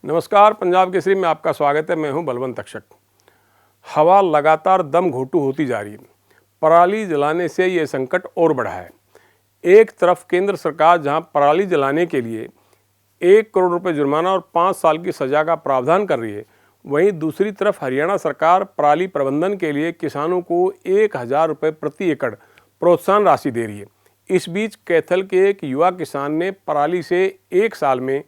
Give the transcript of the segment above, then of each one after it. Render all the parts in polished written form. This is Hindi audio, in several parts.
नमस्कार, पंजाब केसरी में आपका स्वागत है। मैं हूं बलवंत तक्षक। हवा लगातार दम घोंटू होती जा रही है। पराली जलाने से ये संकट और बढ़ा है। एक तरफ केंद्र सरकार जहां पराली जलाने के लिए 1 करोड़ रुपए जुर्माना और 5 साल की सजा का प्रावधान कर रही है, वहीं दूसरी तरफ हरियाणा सरकार पराली प्रबंधन के लिए किसानों को 1000 रुपये प्रति एकड़ प्रोत्साहन राशि दे रही है। इस बीच कैथल के एक युवा किसान ने पराली से 1 साल में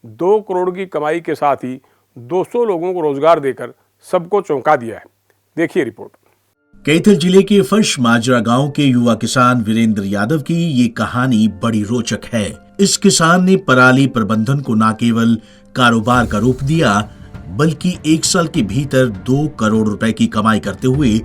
2 करोड़ की कमाई के साथ ही 200 लोगों को रोजगार देकर सबको चौंका दिया है। देखिए रिपोर्ट। कैथल जिले के फर्श माजरा गांव के युवा किसान वीरेंद्र यादव की ये कहानी बड़ी रोचक है। इस किसान ने पराली प्रबंधन को न केवल कारोबार का रूप दिया, बल्कि 1 साल के भीतर 2 करोड़ रुपए की कमाई करते हुए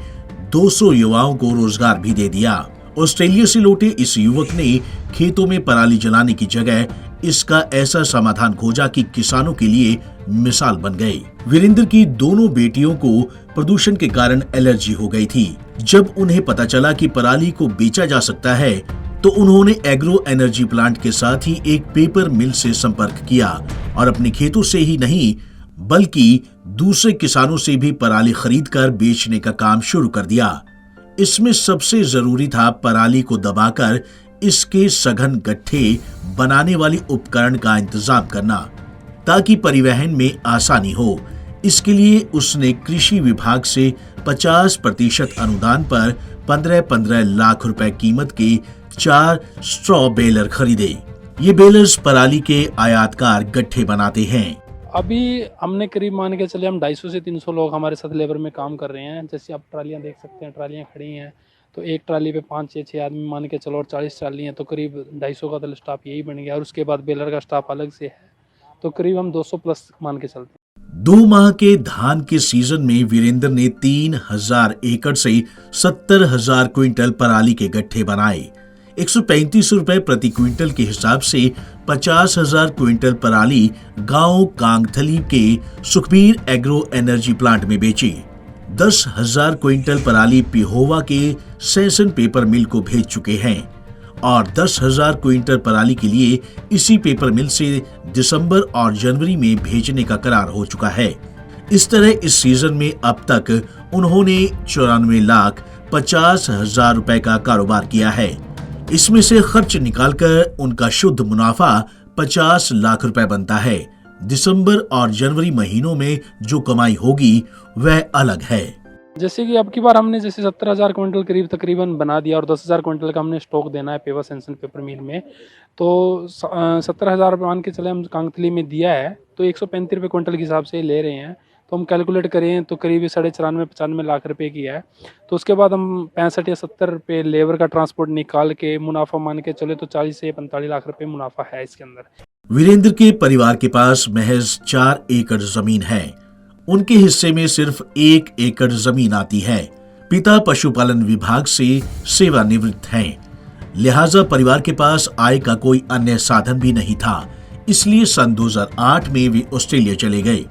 200 युवाओं को रोजगार भी दे दिया। ऑस्ट्रेलिया से लौटे इस युवक ने खेतों में पराली जलाने की जगह इसका ऐसा समाधान खोजा कि किसानों के लिए मिसाल बन गए। वीरेंद्र की दोनों बेटियों को प्रदूषण के कारण एलर्जी हो गई थी। जब उन्हें पता चला कि पराली को बेचा जा सकता है, तो उन्होंने एग्रो एनर्जी प्लांट के साथ ही एक पेपर मिल से संपर्क किया और अपने खेतों से ही नहीं बल्कि दूसरे किसानों से भी पराली खरीदकर बेचने का काम शुरू कर दिया। इसमें सबसे जरूरी था पराली को दबाकर इसके सघन गट्ठे बनाने वाली उपकरण का इंतजाम करना, ताकि परिवहन में आसानी हो। इसके लिए उसने कृषि विभाग से 50% अनुदान पर 15-15 लाख रुपए कीमत के 4 स्ट्रॉ बेलर खरीदे। ये बेलर्स पराली के आयातकार गट्ठे बनाते हैं। अभी हमने करीब मान के चले हम 250 से 300 लोग हमारे साथ लेबर में काम कर रहे हैं। जैसे आप ट्रालियां देख सकते हैं, ट्रालियां खड़ी हैं, तो एक ट्राली पे 5-6 आदमी मान के चलो और 40 ट्राली हैं, तो करीब 250 का तो स्टाफ यही बन गया। और उसके बाद बेलर का स्टाफ अलग से है, तो करीब हम 200 प्लस मान के चलते हैं। 2 माह के धान के सीजन में वीरेंद्र ने 3000 एकड़ से 70,000 क्विंटल पराली के गट्ठे बनाए। 135 रुपए प्रति क्विंटल के हिसाब से 50,000 क्विंटल पराली गांव कांगथली के सुखबीर एग्रो एनर्जी प्लांट में बेची। 10,000 क्विंटल पराली पिहोवा के सेसन पेपर मिल को भेज चुके हैं और 10,000 क्विंटल पराली के लिए इसी पेपर मिल से दिसंबर और जनवरी में भेजने का करार हो चुका है। इस तरह इस सीजन में अब तक उन्होंने 94,50,000 रुपए का कारोबार किया है। इसमें से खर्च निकालकर उनका शुद्ध मुनाफा 50 लाख रुपए बनता है। दिसंबर और जनवरी महीनों में जो कमाई होगी वह अलग है। जैसे कि अब की बार हमने जैसे 70,000 क्विंटल करीब तकरीबन बना दिया और 10,000 क्विंटल का हमने स्टॉक देना है पेवर सेंसन पेपर मिल में, तो 70,000 मान के चले हम कांगथली में दिया है, तो 135 रुपये क्विंटल के हिसाब से ले रहे हैं। तो हम कैलकुलेट करें तो करीब 94-95 लाख रुपए की है। तो उसके बाद हम 65 या 70 रुपये लेबर का ट्रांसपोर्ट निकाल के मुनाफा मान के चले तो 40 से 45 लाख रुपए मुनाफा है इसके अंदर। वीरेंद्र के परिवार के पास महज 4 एकड़ जमीन है। उनके हिस्से में सिर्फ 1 एकड़ जमीन आती है। पिता पशुपालन विभाग से सेवानिवृत्त हैं, लिहाजा परिवार के पास आय का कोई अन्य साधन भी नहीं था। इसलिए सन 2008 में वे ऑस्ट्रेलिया चले गए।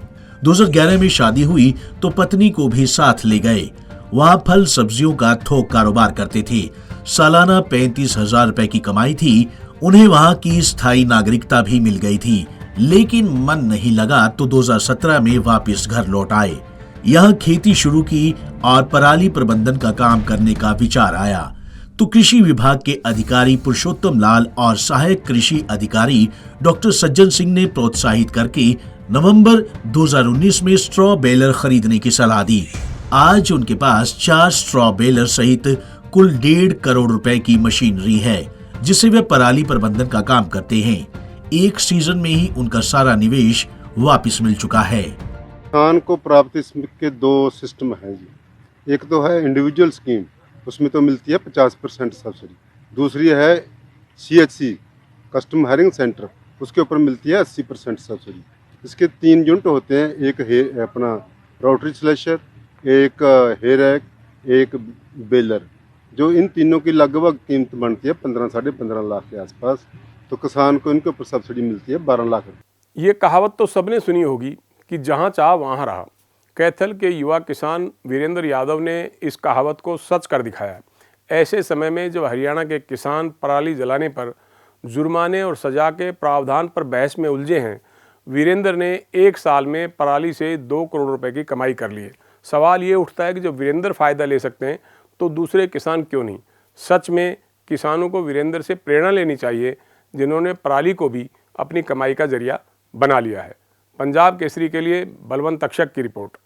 2011 में शादी हुई तो पत्नी को भी साथ ले गए। वहां फल सब्जियों का थोक कारोबार करते थे। सालाना 35,000 रुपए की कमाई थी। उन्हें वहां की स्थायी नागरिकता भी मिल गई थी, लेकिन मन नहीं लगा तो 2017 में वापस घर लौट आए। यहाँ खेती शुरू की और पराली प्रबंधन का काम करने का विचार आया तो कृषि विभाग के अधिकारी पुरुषोत्तम लाल और सहायक कृषि अधिकारी डॉक्टर सज्जन सिंह ने प्रोत्साहित करके नवंबर 2019 में स्ट्रॉ बेलर खरीदने की सलाह दी। आज उनके पास 4 स्ट्रॉ बेलर सहित कुल 1.5 करोड़ रुपए की मशीनरी है, जिससे वे पराली प्रबंधन का काम करते हैं। एक सीजन में ही उनका सारा निवेश वापस मिल चुका है। किसान को प्राप्ति के 2 सिस्टम है जी। एक तो है इंडिविजुअल स्कीम, उसमें तो मिलती है 50% सब्सिडी। दूसरी है CHC कस्टम हायरिंग सेंटर, उसके ऊपर मिलती है 80% सब्सिडी। इसके 3 यूनिट होते हैं, एक अपना रोटरी स्लैशर, एक हेरैक, एक बेलर, जो इन तीनों की लगभग कीमत बनती है 15-15.5 लाख के आसपास। तो किसान को इनके ऊपर सब्सिडी मिलती है 12 लाख। ये कहावत तो सबने सुनी होगी कि जहां चाह वहां रहा। कैथल के युवा किसान वीरेंद्र यादव ने इस कहावत को सच कर दिखाया। ऐसे समय में जब हरियाणा के किसान पराली जलाने पर जुर्माने और सजा के प्रावधान पर बहस में उलझे हैं, वीरेंद्र ने एक साल में पराली से 2 करोड़ रुपए की कमाई कर ली है। सवाल ये उठता है कि जब वीरेंद्र फ़ायदा ले सकते हैं तो दूसरे किसान क्यों नहीं। सच में किसानों को वीरेंद्र से प्रेरणा लेनी चाहिए, जिन्होंने पराली को भी अपनी कमाई का जरिया बना लिया है। पंजाब केसरी के लिए बलवंत तक्षक की रिपोर्ट।